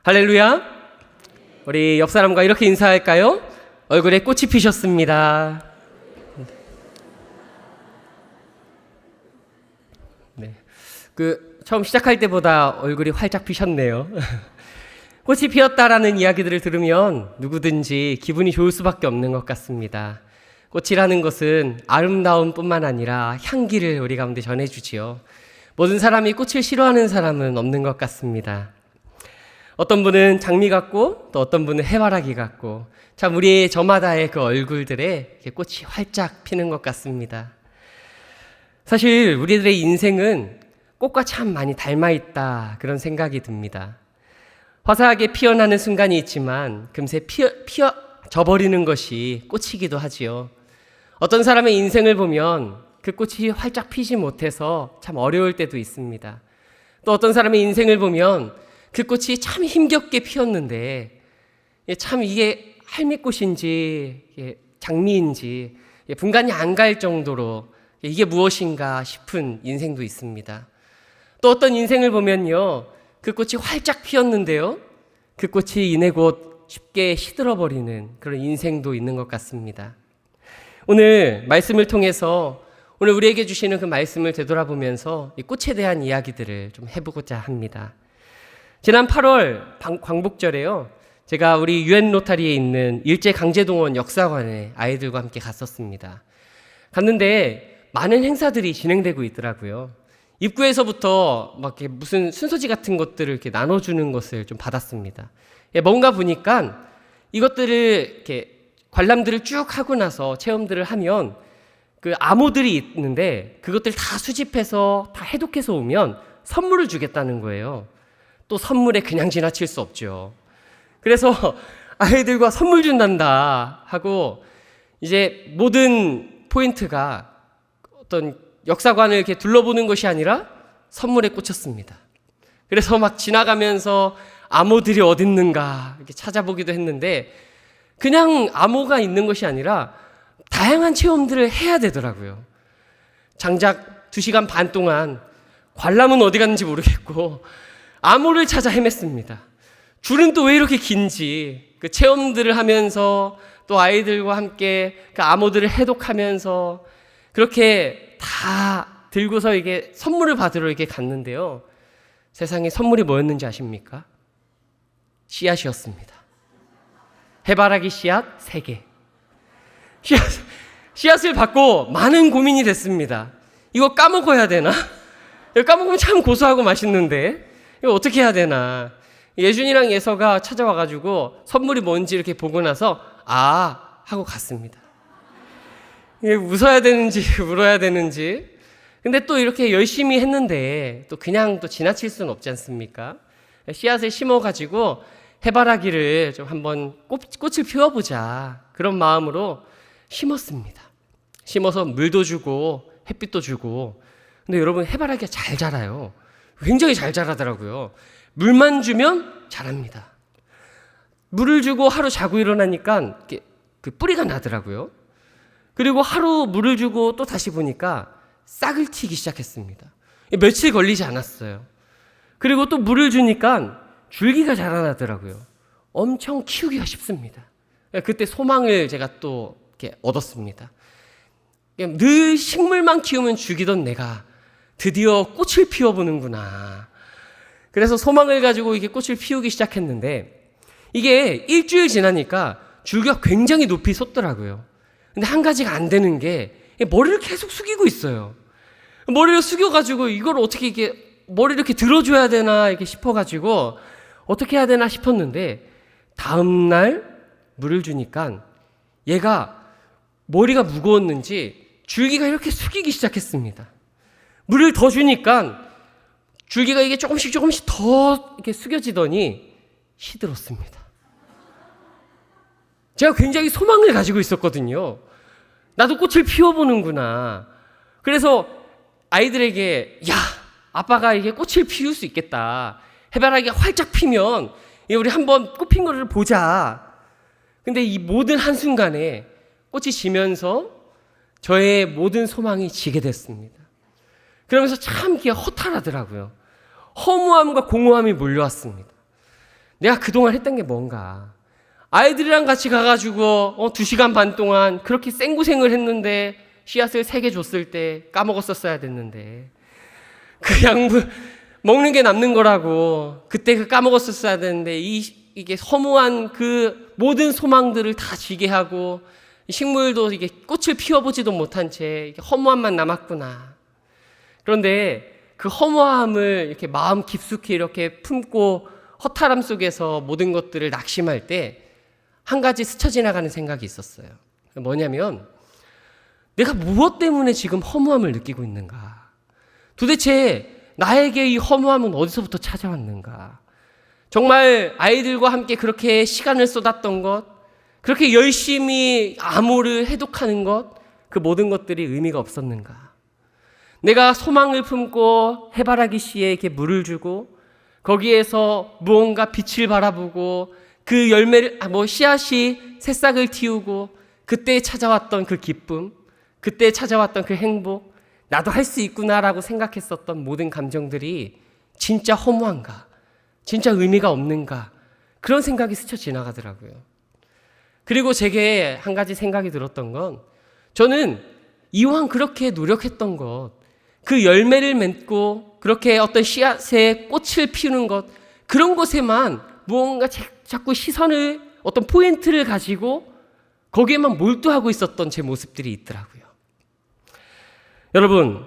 할렐루야. 우리 옆 사람과 이렇게 인사할까요? 얼굴에 꽃이 피셨습니다. 네. 처음 시작할 때보다 얼굴이 활짝 피셨네요. 꽃이 피었다라는 이야기들을 들으면 누구든지 기분이 좋을 수밖에 없는 것 같습니다. 꽃이라는 것은 아름다움 뿐만 아니라 향기를 우리 가운데 전해주지요. 모든 사람이 꽃을 싫어하는 사람은 없는 것 같습니다. 어떤 분은 장미 같고 또 어떤 분은 해바라기 같고 참 우리 저마다의 그 얼굴들에 꽃이 활짝 피는 것 같습니다. 사실 우리들의 인생은 꽃과 참 많이 닮아있다 그런 생각이 듭니다. 화사하게 피어나는 순간이 있지만 금세 피어져버리는 것이 꽃이기도 하지요. 어떤 사람의 인생을 보면 그 꽃이 활짝 피지 못해서 참 어려울 때도 있습니다. 또 어떤 사람의 인생을 보면 그 꽃이 참 힘겹게 피었는데 참 이게 할미꽃인지 장미인지 분간이 안 갈 정도로 이게 무엇인가 싶은 인생도 있습니다. 또 어떤 인생을 보면요, 그 꽃이 활짝 피었는데요, 그 꽃이 이내 곧 쉽게 시들어버리는 그런 인생도 있는 것 같습니다. 오늘 말씀을 통해서 오늘 우리에게 주시는 그 말씀을 되돌아보면서 이 꽃에 대한 이야기들을 좀 해보고자 합니다. 지난 8월 광복절에요, 제가 우리 유엔 로타리에 있는 일제강제동원 역사관에 아이들과 함께 갔었습니다. 갔는데 많은 행사들이 진행되고 있더라고요. 입구에서부터 막 이렇게 무슨 순서지 같은 것들을 이렇게 나눠주는 것을 좀 받았습니다. 뭔가 보니까 이것들을 이렇게 관람들을 쭉 하고 나서 체험들을 하면 그 암호들이 있는데 그것들 다 수집해서 다 해독해서 오면 선물을 주겠다는 거예요. 또 선물에 그냥 지나칠 수 없죠. 그래서 아이들과 선물 준단다 하고 이제 모든 포인트가 어떤 역사관을 이렇게 둘러보는 것이 아니라 선물에 꽂혔습니다. 그래서 막 지나가면서 암호들이 어딨는가 이렇게 찾아보기도 했는데 그냥 암호가 있는 것이 아니라 다양한 체험들을 해야 되더라고요. 장작 2시간 반 동안 관람은 어디 갔는지 모르겠고 암호를 찾아 헤맸습니다. 줄은 또 왜 이렇게 긴지 그 체험들을 하면서 또 아이들과 함께 그 암호들을 해독하면서 그렇게 다 들고서 이게 선물을 받으러 이렇게 갔는데요. 세상에 선물이 뭐였는지 아십니까? 씨앗이었습니다. 해바라기 씨앗 3개. 씨앗을 받고 많은 고민이 됐습니다. 이거 까먹어야 되나? 이거 까먹으면 참 고소하고 맛있는데 이거 어떻게 해야 되나? 예준이랑 예서가 찾아와가지고 선물이 뭔지 이렇게 보고 나서 하고 갔습니다. 웃어야 되는지 울어야 되는지. 근데 또 이렇게 열심히 했는데 또 그냥 또 지나칠 수는 없지 않습니까? 씨앗을 심어가지고 해바라기를 좀 한번 꽃을 피워보자 그런 마음으로 심었습니다. 심어서 물도 주고 햇빛도 주고. 근데 여러분, 해바라기가 잘 자라요. 굉장히 잘 자라더라고요. 물만 주면 자랍니다. 물을 주고 하루 자고 일어나니까 그 뿌리가 나더라고요. 그리고 하루 물을 주고 또 다시 보니까 싹을 튀기 시작했습니다. 며칠 걸리지 않았어요. 그리고 또 물을 주니까 줄기가 자라나더라고요. 엄청 키우기가 쉽습니다. 그때 소망을 제가 또 이렇게 얻었습니다. 늘 식물만 키우면 죽이던 내가 드디어 꽃을 피워보는구나. 그래서 소망을 가지고 이게 꽃을 피우기 시작했는데 이게 일주일 지나니까 줄기가 굉장히 높이 솟더라고요. 근데 한 가지가 안 되는 게 머리를 계속 숙이고 있어요. 머리를 숙여가지고 이걸 어떻게 이게 머리를 이렇게 들어줘야 되나 이렇게 싶어가지고 어떻게 해야 되나 싶었는데 다음날 물을 주니까 얘가 머리가 무거웠는지 줄기가 이렇게 숙이기 시작했습니다. 물을 더 주니까 줄기가 이게 조금씩 더 이렇게 숙여지더니 시들었습니다. 제가 굉장히 소망을 가지고 있었거든요. 나도 꽃을 피워보는구나. 그래서 아이들에게 아빠가 이게 꽃을 피울 수 있겠다. 해바라기가 활짝 피면 우리 한번 꽃 핀 거를 보자. 근데 이 모든 한순간에 꽃이 지면서 저의 모든 소망이 지게 됐습니다. 그러면서 참 이게 허탈하더라고요. 허무함과 공허함이 몰려왔습니다. 내가 그동안 했던 게 뭔가. 아이들이랑 같이 가가지고 2시간 반 동안 그렇게 생고생을 했는데 씨앗을 3개 줬을 때 까먹었었어야 됐는데 그냥 먹는 게 남는 거라고 그때 까먹었었어야 되는데 이게 허무한 그 모든 소망들을 다 지게 하고 식물도 이게 꽃을 피워보지도 못한 채 허무함만 남았구나. 그런데 그 허무함을 이렇게 마음 깊숙이 이렇게 품고 허탈함 속에서 모든 것들을 낙심할 때 한 가지 스쳐 지나가는 생각이 있었어요. 뭐냐면 내가 무엇 때문에 지금 허무함을 느끼고 있는가? 도대체 나에게 이 허무함은 어디서부터 찾아왔는가? 정말 아이들과 함께 그렇게 시간을 쏟았던 것, 그렇게 열심히 암호를 해독하는 것, 그 모든 것들이 의미가 없었는가? 내가 소망을 품고 해바라기 씨에게 물을 주고 거기에서 무언가 빛을 바라보고 그 열매를 씨앗이 새싹을 틔우고 그때 찾아왔던 그 기쁨, 그때 찾아왔던 그 행복, 나도 할 수 있구나라고 생각했었던 모든 감정들이 진짜 허무한가? 진짜 의미가 없는가? 그런 생각이 스쳐 지나가더라고요. 그리고 제게 한 가지 생각이 들었던 건 저는 이왕 그렇게 노력했던 것, 그 열매를 맺고 그렇게 어떤 씨앗에 꽃을 피우는 것, 그런 것에만 무언가 자꾸 시선을 어떤 포인트를 가지고 거기에만 몰두하고 있었던 제 모습들이 있더라고요. 여러분,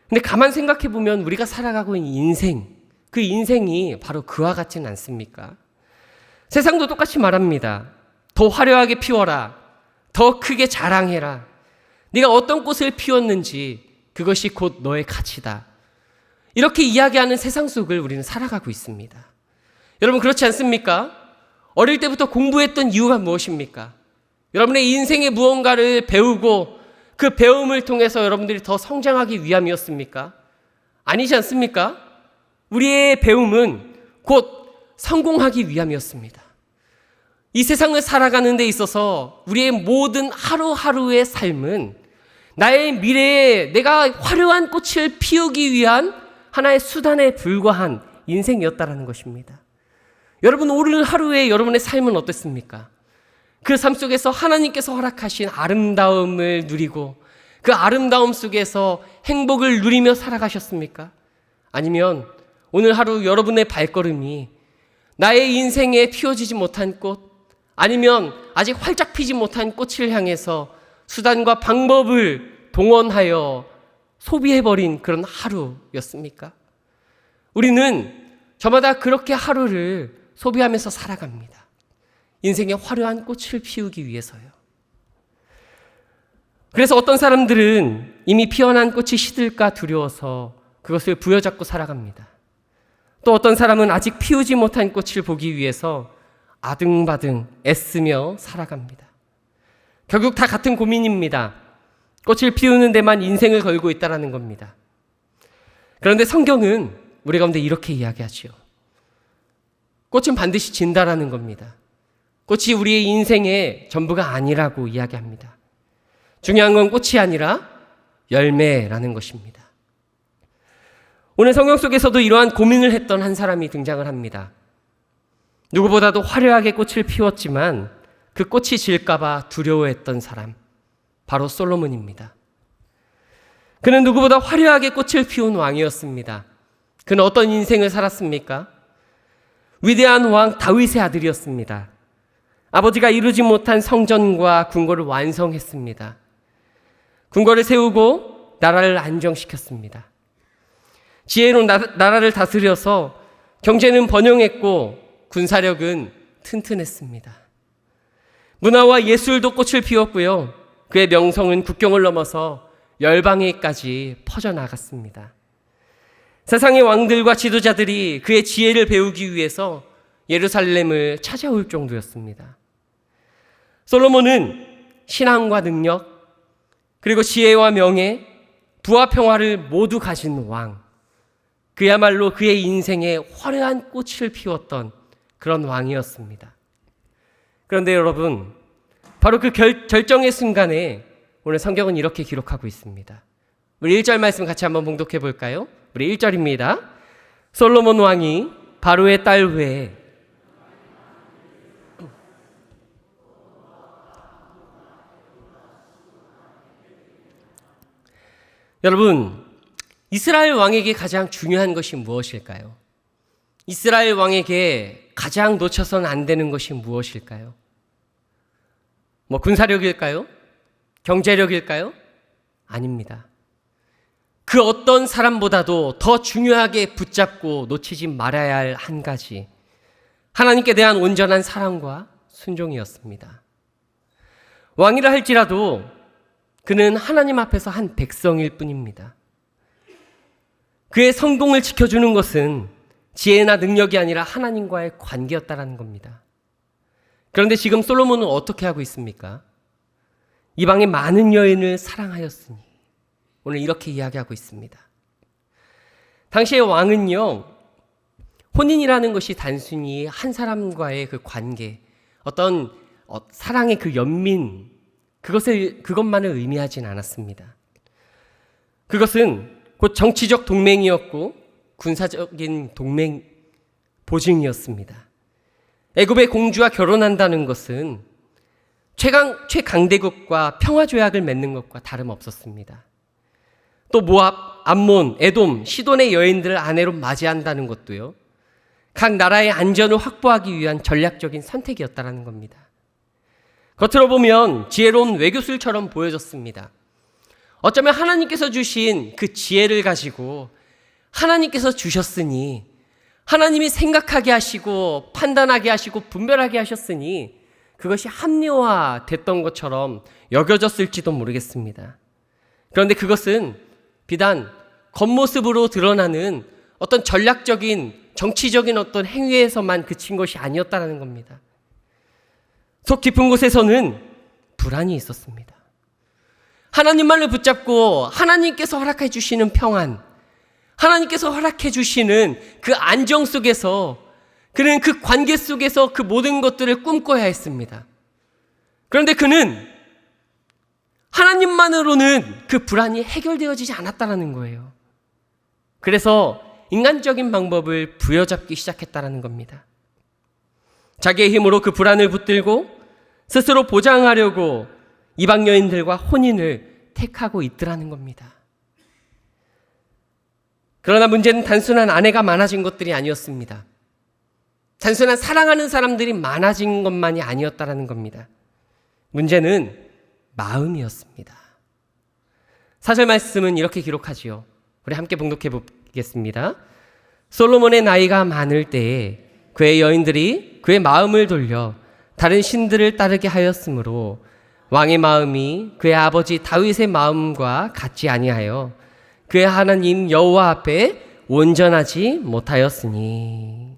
근데 가만 생각해 보면 우리가 살아가고 있는 인생, 그 인생이 바로 그와 같지는 않습니까? 세상도 똑같이 말합니다. 더 화려하게 피워라. 더 크게 자랑해라. 네가 어떤 꽃을 피웠는지 그것이 곧 너의 가치다. 이렇게 이야기하는 세상 속을 우리는 살아가고 있습니다. 여러분 그렇지 않습니까? 어릴 때부터 공부했던 이유가 무엇입니까? 여러분의 인생의 무언가를 배우고 그 배움을 통해서 여러분들이 더 성장하기 위함이었습니까? 아니지 않습니까? 우리의 배움은 곧 성공하기 위함이었습니다. 이 세상을 살아가는 데 있어서 우리의 모든 하루하루의 삶은 나의 미래에 내가 화려한 꽃을 피우기 위한 하나의 수단에 불과한 인생이었다라는 것입니다. 여러분 오늘 하루에 여러분의 삶은 어땠습니까? 그 삶 속에서 하나님께서 허락하신 아름다움을 누리고 그 아름다움 속에서 행복을 누리며 살아가셨습니까? 아니면 오늘 하루 여러분의 발걸음이 나의 인생에 피워지지 못한 꽃, 아니면 아직 활짝 피지 못한 꽃을 향해서 수단과 방법을 동원하여 소비해버린 그런 하루였습니까? 우리는 저마다 그렇게 하루를 소비하면서 살아갑니다. 인생의 화려한 꽃을 피우기 위해서요. 그래서 어떤 사람들은 이미 피어난 꽃이 시들까 두려워서 그것을 부여잡고 살아갑니다. 또 어떤 사람은 아직 피우지 못한 꽃을 보기 위해서 아등바등 애쓰며 살아갑니다. 결국 다 같은 고민입니다. 꽃을 피우는 데만 인생을 걸고 있다는 겁니다. 그런데 성경은 우리 가운데 이렇게 이야기하지요. 꽃은 반드시 진다라는 겁니다. 꽃이 우리의 인생의 전부가 아니라고 이야기합니다. 중요한 건 꽃이 아니라 열매라는 것입니다. 오늘 성경 속에서도 이러한 고민을 했던 한 사람이 등장을 합니다. 누구보다도 화려하게 꽃을 피웠지만 그 꽃이 질까봐 두려워했던 사람, 바로 솔로몬입니다. 그는 누구보다 화려하게 꽃을 피운 왕이었습니다. 그는 어떤 인생을 살았습니까? 위대한 왕 다윗의 아들이었습니다. 아버지가 이루지 못한 성전과 궁궐을 완성했습니다. 궁궐을 세우고 나라를 안정시켰습니다. 지혜로 나라를 다스려서 경제는 번영했고 군사력은 튼튼했습니다. 문화와 예술도 꽃을 피웠고요. 그의 명성은 국경을 넘어서 열방에까지 퍼져나갔습니다. 세상의 왕들과 지도자들이 그의 지혜를 배우기 위해서 예루살렘을 찾아올 정도였습니다. 솔로몬은 신앙과 능력, 그리고 지혜와 명예, 부와 평화를 모두 가진 왕, 그야말로 그의 인생에 화려한 꽃을 피웠던 그런 왕이었습니다. 그런데 여러분, 바로 그 결정의 순간에 오늘 성경은 이렇게 기록하고 있습니다. 우리 1절 말씀 같이 한번 봉독해 볼까요? 우리 1절입니다. 솔로몬 왕이 바로의 딸 외에 여러분, 이스라엘 왕에게 가장 중요한 것이 무엇일까요? 이스라엘 왕에게 가장 놓쳐서는 안 되는 것이 무엇일까요? 군사력일까요? 경제력일까요? 아닙니다. 그 어떤 사람보다도 더 중요하게 붙잡고 놓치지 말아야 할 한 가지, 하나님께 대한 온전한 사랑과 순종이었습니다. 왕이라 할지라도 그는 하나님 앞에서 한 백성일 뿐입니다. 그의 성공을 지켜주는 것은 지혜나 능력이 아니라 하나님과의 관계였다라는 겁니다. 그런데 지금 솔로몬은 어떻게 하고 있습니까? 이방의 많은 여인을 사랑하였으니, 오늘 이렇게 이야기하고 있습니다. 당시의 왕은요, 혼인이라는 것이 단순히 한 사람과의 그 관계, 어떤 사랑의 그 연민, 그것만을 의미하진 않았습니다. 그것은 곧 정치적 동맹이었고 군사적인 동맹 보증이었습니다. 애굽의 공주와 결혼한다는 것은 최강대국과 평화조약을 맺는 것과 다름없었습니다. 또 모압, 암몬, 에돔, 시돈의 여인들을 아내로 맞이한다는 것도요, 각 나라의 안전을 확보하기 위한 전략적인 선택이었다는 겁니다. 겉으로 보면 지혜로운 외교술처럼 보여졌습니다. 어쩌면 하나님께서 주신 그 지혜를 가지고 하나님께서 주셨으니, 하나님이 생각하게 하시고 판단하게 하시고 분별하게 하셨으니 그것이 합리화됐던 것처럼 여겨졌을지도 모르겠습니다. 그런데 그것은 비단 겉모습으로 드러나는 어떤 전략적인 정치적인 어떤 행위에서만 그친 것이 아니었다는 겁니다. 속 깊은 곳에서는 불안이 있었습니다. 하나님만을 붙잡고 하나님께서 허락해 주시는 평안, 하나님께서 허락해 주시는 그 안정 속에서 그는 그 관계 속에서 그 모든 것들을 꿈꿔야 했습니다. 그런데 그는 하나님만으로는 그 불안이 해결되어지지 않았다는 거예요. 그래서 인간적인 방법을 부여잡기 시작했다는 겁니다. 자기의 힘으로 그 불안을 붙들고 스스로 보장하려고 이방 여인들과 혼인을 택하고 있더라는 겁니다. 그러나 문제는 단순한 아내가 많아진 것들이 아니었습니다. 단순한 사랑하는 사람들이 많아진 것만이 아니었다는 겁니다. 문제는 마음이었습니다. 4절 말씀은 이렇게 기록하지요. 우리 함께 봉독해 보겠습니다. 솔로몬의 나이가 많을 때에 그의 여인들이 그의 마음을 돌려 다른 신들을 따르게 하였으므로 왕의 마음이 그의 아버지 다윗의 마음과 같지 아니하여 그의 하나님 여호와 앞에 온전하지 못하였으니.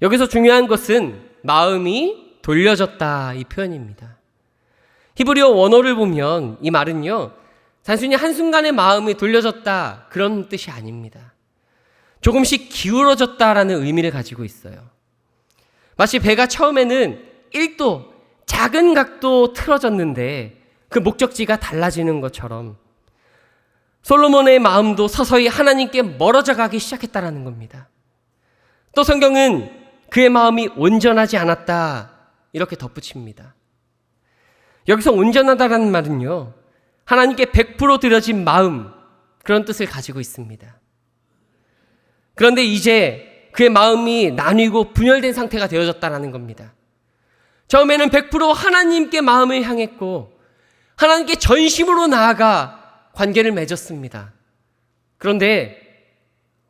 여기서 중요한 것은 마음이 돌려졌다, 이 표현입니다. 히브리어 원어를 보면 이 말은요, 단순히 한순간에 마음이 돌려졌다 그런 뜻이 아닙니다. 조금씩 기울어졌다라는 의미를 가지고 있어요. 마치 배가 처음에는 1도 작은 각도 틀어졌는데 그 목적지가 달라지는 것처럼 솔로몬의 마음도 서서히 하나님께 멀어져 가기 시작했다는 겁니다. 또 성경은 그의 마음이 온전하지 않았다 이렇게 덧붙입니다. 여기서 온전하다라는 말은요, 하나님께 100% 드려진 마음, 그런 뜻을 가지고 있습니다. 그런데 이제 그의 마음이 나뉘고 분열된 상태가 되어졌다는 겁니다. 처음에는 100% 하나님께 마음을 향했고 하나님께 전심으로 나아가 관계를 맺었습니다. 그런데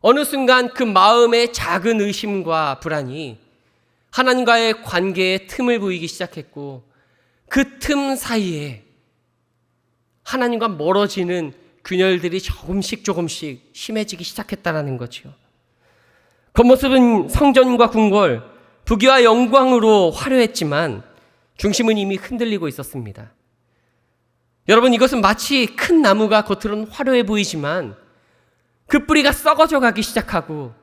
어느 순간 그 마음의 작은 의심과 불안이 하나님과의 관계에 틈을 보이기 시작했고 그 틈 사이에 하나님과 멀어지는 균열들이 조금씩 심해지기 시작했다는 거죠. 겉모습은 성전과 궁궐, 부귀와 영광으로 화려했지만 중심은 이미 흔들리고 있었습니다. 여러분, 이것은 마치 큰 나무가 겉으로는 화려해 보이지만 그 뿌리가 썩어져 가기 시작하고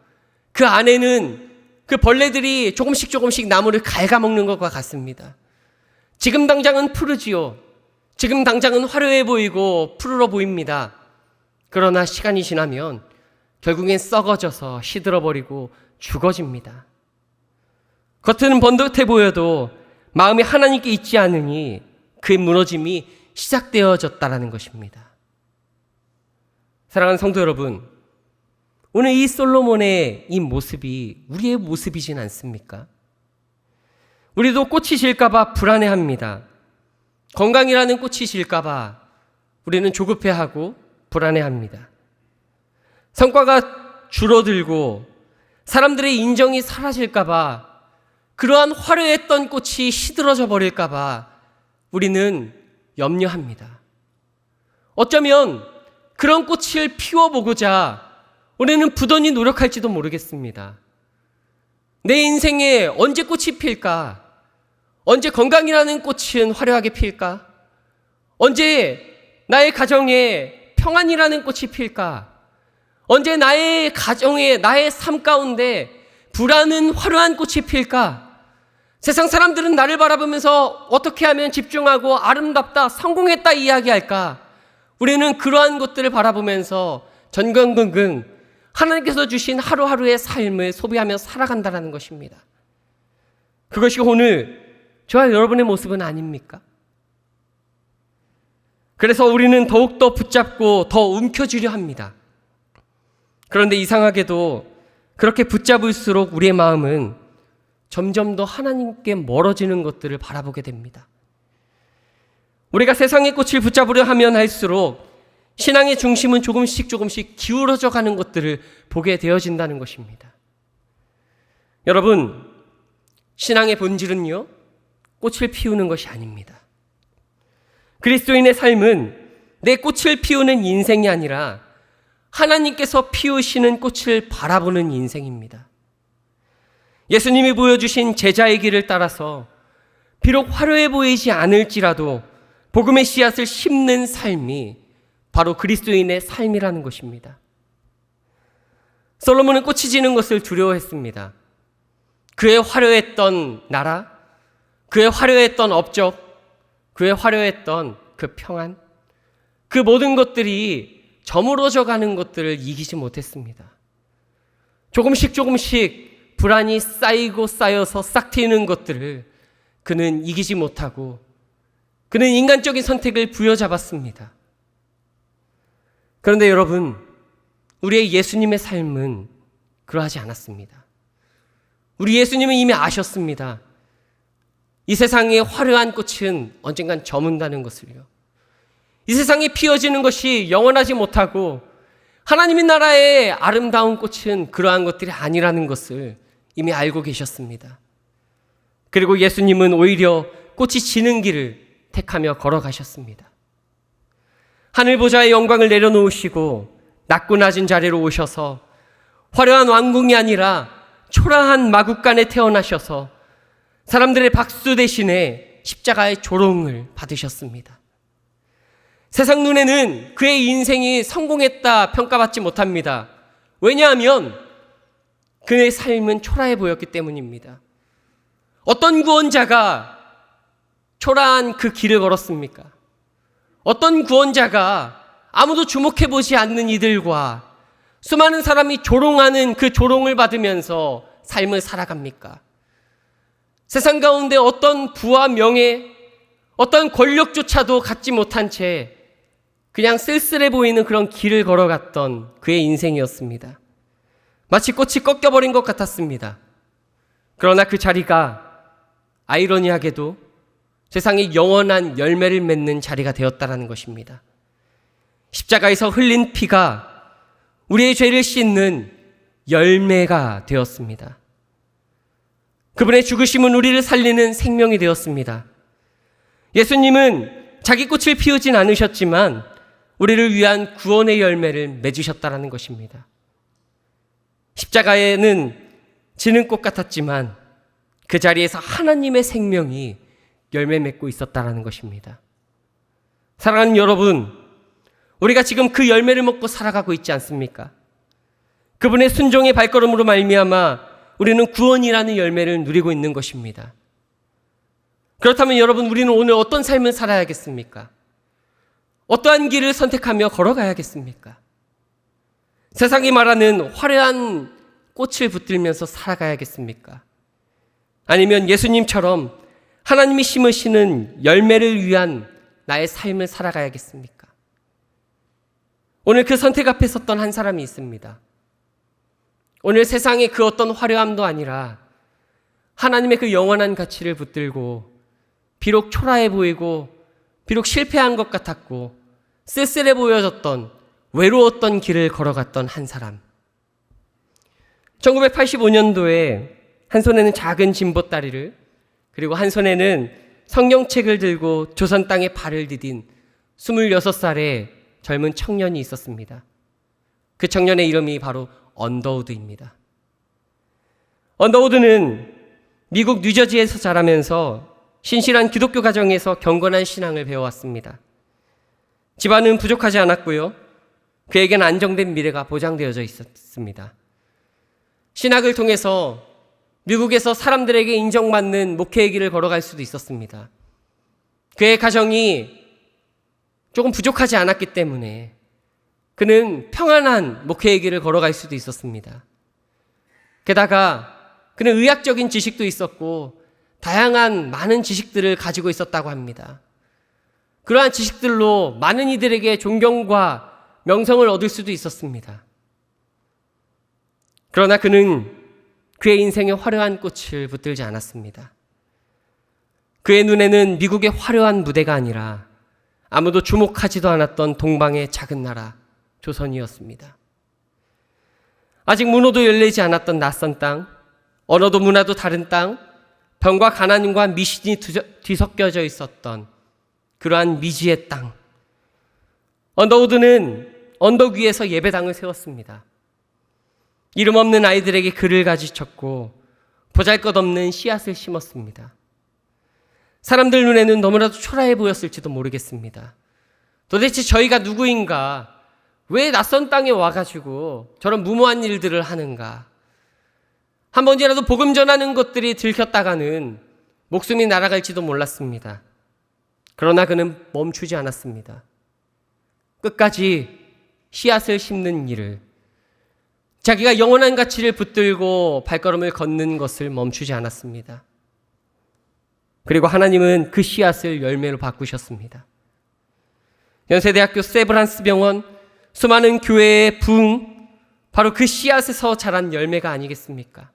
그 안에는 그 벌레들이 조금씩 나무를 갉아먹는 것과 같습니다. 지금 당장은 푸르지요. 지금 당장은 화려해 보이고 푸르러 보입니다. 그러나 시간이 지나면 결국엔 썩어져서 시들어버리고 죽어집니다. 겉은 번듯해 보여도 마음이 하나님께 있지 않으니 그 무너짐이 시작되어졌다는 것입니다. 사랑하는 성도 여러분, 오늘 이 솔로몬의 이 모습이 우리의 모습이진 않습니까? 우리도 꽃이 질까봐 불안해합니다. 건강이라는 꽃이 질까봐 우리는 조급해하고 불안해합니다. 성과가 줄어들고 사람들의 인정이 사라질까봐, 그러한 화려했던 꽃이 시들어져 버릴까봐 우리는 염려합니다. 어쩌면 그런 꽃을 피워보고자 우리는 부단히 노력할지도 모르겠습니다. 내 인생에 언제 꽃이 필까? 언제 건강이라는 꽃은 화려하게 필까? 언제 나의 가정에 평안이라는 꽃이 필까? 언제 나의 가정에, 나의 삶 가운데 불안은 화려한 꽃이 필까? 세상 사람들은 나를 바라보면서 어떻게 하면 집중하고 아름답다, 성공했다 이야기할까? 우리는 그러한 것들을 바라보면서 전전긍긍 하나님께서 주신 하루하루의 삶을 소비하며 살아간다는 것입니다. 그것이 오늘 저와 여러분의 모습은 아닙니까? 그래서 우리는 더욱더 붙잡고 더 움켜쥐려 합니다. 그런데 이상하게도 그렇게 붙잡을수록 우리의 마음은 점점 더 하나님께 멀어지는 것들을 바라보게 됩니다. 우리가 세상의 꽃을 붙잡으려 하면 할수록 신앙의 중심은 조금씩 기울어져 가는 것들을 보게 되어진다는 것입니다. 여러분, 신앙의 본질은요, 꽃을 피우는 것이 아닙니다. 그리스도인의 삶은 내 꽃을 피우는 인생이 아니라 하나님께서 피우시는 꽃을 바라보는 인생입니다. 예수님이 보여주신 제자의 길을 따라서 비록 화려해 보이지 않을지라도 복음의 씨앗을 심는 삶이 바로 그리스도인의 삶이라는 것입니다. 솔로몬은 꽃이 지는 것을 두려워했습니다. 그의 화려했던 나라, 그의 화려했던 업적, 그의 화려했던 그 평안, 그 모든 것들이 저물어져 가는 것들을 이기지 못했습니다. 조금씩 불안이 쌓이고 쌓여서 싹 트이는 것들을 그는 이기지 못하고 그는 인간적인 선택을 부여잡았습니다. 그런데 여러분, 우리의 예수님의 삶은 그러하지 않았습니다. 우리 예수님은 이미 아셨습니다. 이 세상의 화려한 꽃은 언젠간 저문다는 것을요. 이 세상에 피어지는 것이 영원하지 못하고 하나님의 나라의 아름다운 꽃은 그러한 것들이 아니라는 것을 이미 알고 계셨습니다. 그리고 예수님은 오히려 꽃이 지는 길을 택하며 걸어가셨습니다. 하늘 보좌의 영광을 내려놓으시고 낮고 낮은 자리로 오셔서 화려한 왕궁이 아니라 초라한 마국간에 태어나셔서 사람들의 박수 대신에 십자가의 조롱을 받으셨습니다. 세상 눈에는 그의 인생이 성공했다 평가받지 못합니다. 왜냐하면 그의 삶은 초라해 보였기 때문입니다. 어떤 구원자가 초라한 그 길을 걸었습니까? 어떤 구원자가 아무도 주목해보지 않는 이들과 수많은 사람이 조롱하는 그 조롱을 받으면서 삶을 살아갑니까? 세상 가운데 어떤 부와 명예, 어떤 권력조차도 갖지 못한 채 그냥 쓸쓸해 보이는 그런 길을 걸어갔던 그의 인생이었습니다. 마치 꽃이 꺾여버린 것 같았습니다. 그러나 그 자리가 아이러니하게도 세상에 영원한 열매를 맺는 자리가 되었다는 것입니다. 십자가에서 흘린 피가 우리의 죄를 씻는 열매가 되었습니다. 그분의 죽으심은 우리를 살리는 생명이 되었습니다. 예수님은 자기 꽃을 피우진 않으셨지만 우리를 위한 구원의 열매를 맺으셨다는 것입니다. 십자가에는 지는 꽃 같았지만 그 자리에서 하나님의 생명이 열매 맺고 있었다는 것입니다. 사랑하는 여러분, 우리가 지금 그 열매를 먹고 살아가고 있지 않습니까? 그분의 순종의 발걸음으로 말미암아 우리는 구원이라는 열매를 누리고 있는 것입니다. 그렇다면 여러분, 우리는 오늘 어떤 삶을 살아야겠습니까? 어떠한 길을 선택하며 걸어가야겠습니까? 세상이 말하는 화려한 꽃을 붙들면서 살아가야겠습니까? 아니면 예수님처럼 하나님이 심으시는 열매를 위한 나의 삶을 살아가야겠습니까? 오늘 그 선택 앞에 섰던 한 사람이 있습니다. 오늘 세상의 그 어떤 화려함도 아니라 하나님의 그 영원한 가치를 붙들고 비록 초라해 보이고 비록 실패한 것 같았고 쓸쓸해 보여졌던 외로웠던 길을 걸어갔던 한 사람. 1985년도에 한 손에는 작은 진보다리를 그리고 한 손에는 성경책을 들고 조선 땅에 발을 디딘 26살의 젊은 청년이 있었습니다. 그 청년의 이름이 바로 언더우드입니다. 언더우드는 미국 뉴저지에서 자라면서 신실한 기독교 가정에서 경건한 신앙을 배워왔습니다. 집안은 부족하지 않았고요. 그에게는 안정된 미래가 보장되어져 있었습니다. 신학을 통해서 미국에서 사람들에게 인정받는 목회의 길을 걸어갈 수도 있었습니다. 그의 가정이 조금 부족하지 않았기 때문에 그는 평안한 목회의 길을 걸어갈 수도 있었습니다. 게다가 그는 의학적인 지식도 있었고 다양한 많은 지식들을 가지고 있었다고 합니다. 그러한 지식들로 많은 이들에게 존경과 명성을 얻을 수도 있었습니다. 그러나 그는 그의 인생에 화려한 꽃을 붙들지 않았습니다. 그의 눈에는 미국의 화려한 무대가 아니라 아무도 주목하지도 않았던 동방의 작은 나라 조선이었습니다. 아직 문호도 열리지 않았던 낯선 땅, 언어도 문화도 다른 땅, 병과 가난과 미신이 뒤섞여져 있었던 그러한 미지의 땅. 언더우드는 언덕 위에서 예배당을 세웠습니다. 이름 없는 아이들에게 글을 가지쳤고 보잘것없는 씨앗을 심었습니다. 사람들 눈에는 너무나도 초라해 보였을지도 모르겠습니다. 도대체 저희가 누구인가? 왜 낯선 땅에 와가지고 저런 무모한 일들을 하는가? 한 번이라도 복음 전하는 것들이 들켰다가는 목숨이 날아갈지도 몰랐습니다. 그러나 그는 멈추지 않았습니다. 끝까지 씨앗을 심는 일을, 자기가 영원한 가치를 붙들고 발걸음을 걷는 것을 멈추지 않았습니다. 그리고 하나님은 그 씨앗을 열매로 바꾸셨습니다. 연세대학교 세브란스 병원, 수많은 교회의 부흥, 바로 그 씨앗에서 자란 열매가 아니겠습니까?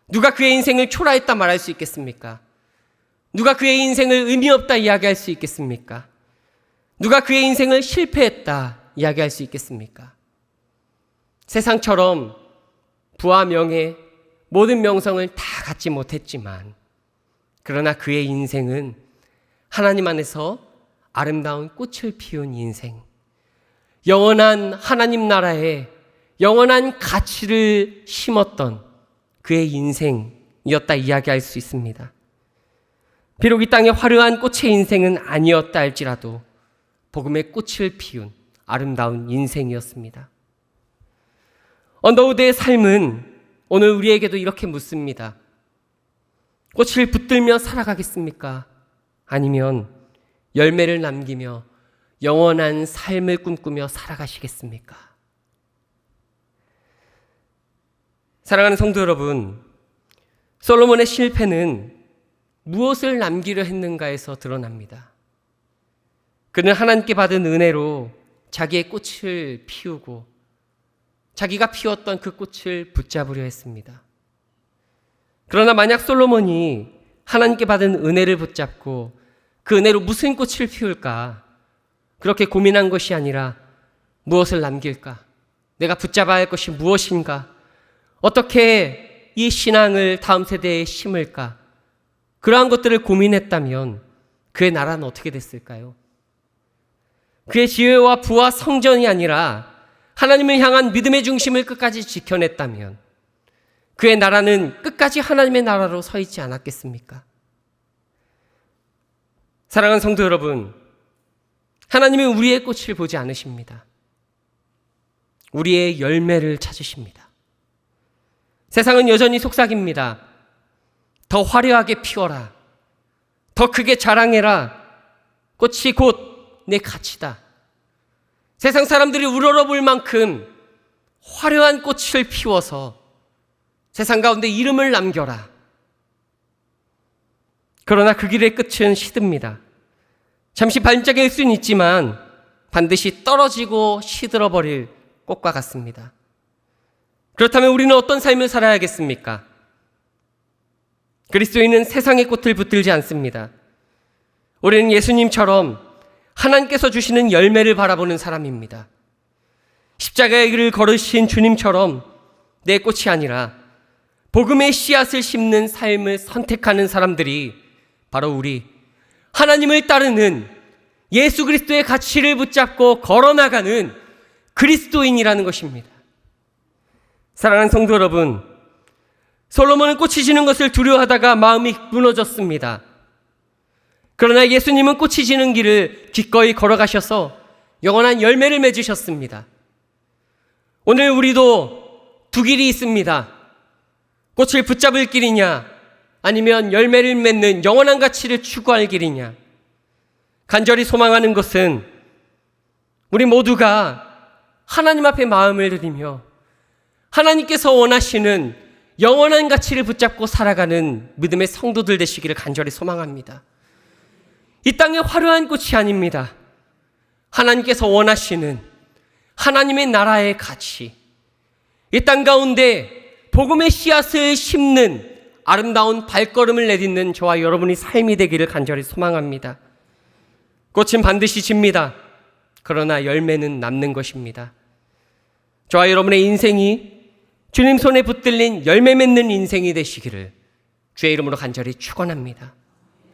누가 그의 인생을 초라했다 말할 수 있겠습니까? 누가 그의 인생을 의미 없다 이야기할 수 있겠습니까? 누가 그의 인생을 실패했다 이야기할 수 있겠습니까? 세상처럼 부와 명예, 모든 명성을 다 갖지 못했지만 그러나 그의 인생은 하나님 안에서 아름다운 꽃을 피운 인생, 영원한 하나님 나라에 영원한 가치를 심었던 그의 인생이었다 이야기할 수 있습니다. 비록 이 땅의 화려한 꽃의 인생은 아니었다 할지라도 복음의 꽃을 피운 아름다운 인생이었습니다. 언더우드의 삶은 오늘 우리에게도 이렇게 묻습니다. 꽃을 붙들며 살아가겠습니까? 아니면 열매를 남기며 영원한 삶을 꿈꾸며 살아가시겠습니까? 사랑하는 성도 여러분, 솔로몬의 실패는 무엇을 남기려 했는가에서 드러납니다. 그는 하나님께 받은 은혜로 자기의 꽃을 피우고 자기가 피웠던 그 꽃을 붙잡으려 했습니다. 그러나 만약 솔로몬이 하나님께 받은 은혜를 붙잡고 그 은혜로 무슨 꽃을 피울까? 그렇게 고민한 것이 아니라 무엇을 남길까? 내가 붙잡아야 할 것이 무엇인가? 어떻게 이 신앙을 다음 세대에 심을까? 그러한 것들을 고민했다면 그의 나라는 어떻게 됐을까요? 그의 지혜와 부와 성전이 아니라 하나님을 향한 믿음의 중심을 끝까지 지켜냈다면 그의 나라는 끝까지 하나님의 나라로 서 있지 않았겠습니까? 사랑하는 성도 여러분, 하나님은 우리의 꽃을 보지 않으십니다. 우리의 열매를 찾으십니다. 세상은 여전히 속삭입니다. 더 화려하게 피워라. 더 크게 자랑해라. 꽃이 곧 내 가치다. 세상 사람들이 우러러볼 만큼 화려한 꽃을 피워서 세상 가운데 이름을 남겨라. 그러나 그 길의 끝은 시듭니다. 잠시 반짝일 수는 있지만 반드시 떨어지고 시들어버릴 꽃과 같습니다. 그렇다면 우리는 어떤 삶을 살아야겠습니까? 그리스도인은 세상의 꽃을 붙들지 않습니다. 우리는 예수님처럼 하나님께서 주시는 열매를 바라보는 사람입니다. 십자가의 길을 걸으신 주님처럼 내 꽃이 아니라 복음의 씨앗을 심는 삶을 선택하는 사람들이 바로 우리 하나님을 따르는 예수 그리스도의 가치를 붙잡고 걸어나가는 그리스도인이라는 것입니다. 사랑하는 성도 여러분, 솔로몬은 꽃이 지는 것을 두려워하다가 마음이 무너졌습니다. 그러나 예수님은 꽃이 지는 길을 기꺼이 걸어가셔서 영원한 열매를 맺으셨습니다. 오늘 우리도 두 길이 있습니다. 꽃을 붙잡을 길이냐, 아니면 열매를 맺는 영원한 가치를 추구할 길이냐. 간절히 소망하는 것은 우리 모두가 하나님 앞에 마음을 들이며 하나님께서 원하시는 영원한 가치를 붙잡고 살아가는 믿음의 성도들 되시기를 간절히 소망합니다. 이 땅의 화려한 꽃이 아닙니다. 하나님께서 원하시는 하나님의 나라의 가치, 이 땅 가운데 복음의 씨앗을 심는 아름다운 발걸음을 내딛는 저와 여러분의 삶이 되기를 간절히 소망합니다. 꽃은 반드시 집니다. 그러나 열매는 남는 것입니다. 저와 여러분의 인생이 주님 손에 붙들린 열매 맺는 인생이 되시기를 주의 이름으로 간절히 축원합니다.